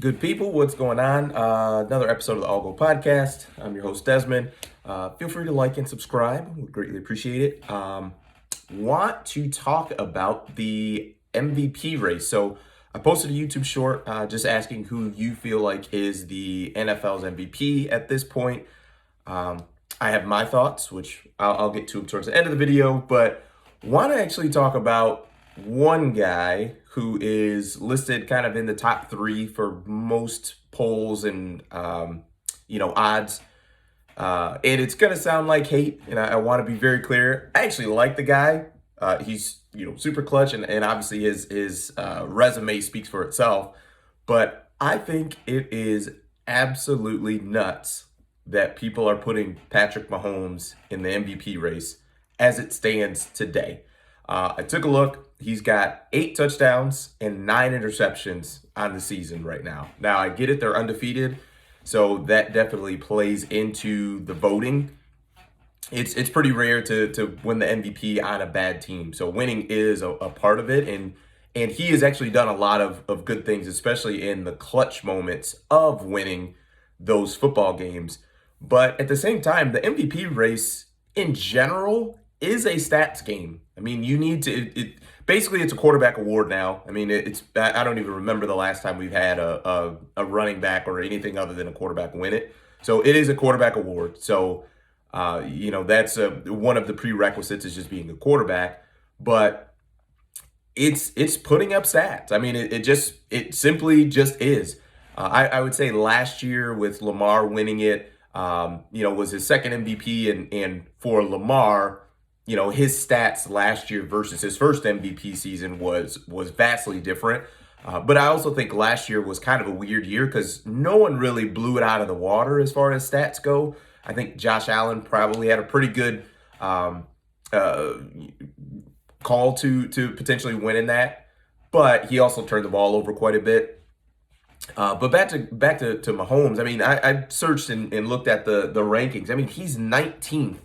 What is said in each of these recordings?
Good people, what's going on? Another episode of the All Go Podcast. I'm your host, Desmond. Feel free to like and subscribe. Would greatly appreciate it. Want to talk about the MVP race. So I posted a YouTube short just asking who you feel like is the NFL's MVP at this point. I have my thoughts, which I'll get to towards the end of the video, but want to actually talk about one guy who is listed kind of in the top three for most polls and odds. And it's gonna sound like hate, and I want to be very clear. I actually like the guy. He's super clutch, and obviously his resume speaks for itself. But I think it is absolutely nuts that people are putting Patrick Mahomes in the MVP race as it stands today. I took a look. He's got 8 touchdowns and 9 interceptions on the season right now. Now, I get it. They're undefeated, so that definitely plays into the voting. It's pretty rare to win the MVP on a bad team. So winning is a part of it, and he has actually done a lot of good things, especially in the clutch moments of winning those football games. But at the same time, the MVP race in general is a stats game. I mean, you need to, basically it's a quarterback award now. I mean, I don't even remember the last time we've had a running back or anything other than a quarterback win it. So it is a quarterback award. So, that's one of the prerequisites is just being a quarterback, but it's putting up stats. I mean, it simply just is. I would say last year with Lamar winning it, was his second MVP, and for Lamar, his stats last year versus his first MVP season was vastly different. But I also think last year was kind of a weird year because no one really blew it out of the water as far as stats go. I think Josh Allen probably had a pretty good call to potentially winning that, but he also turned the ball over quite a bit. But back to Mahomes. I mean, I searched and looked at the rankings. I mean, he's 19th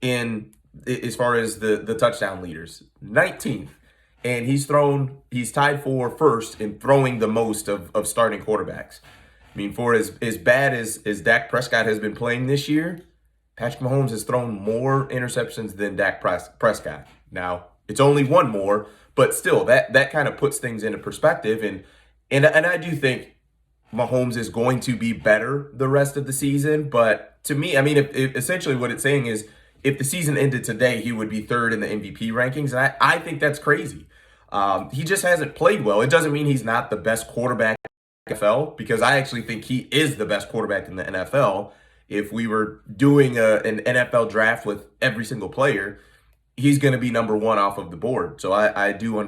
in as far as the touchdown leaders, 19th. And he's tied for first in throwing the most of starting quarterbacks. I mean, for as bad as Dak Prescott has been playing this year, Patrick Mahomes has thrown more interceptions than Dak Prescott. Now, it's only one more, but still, that kind of puts things into perspective. And I do think Mahomes is going to be better the rest of the season. But to me, I mean, if essentially what it's saying is, if the season ended today, he would be third in the MVP rankings. And I think that's crazy. He just hasn't played well. It doesn't mean he's not the best quarterback in the NFL, because I actually think he is the best quarterback in the NFL. If we were doing an NFL draft with every single player, he's going to be number one off of the board. So I do understand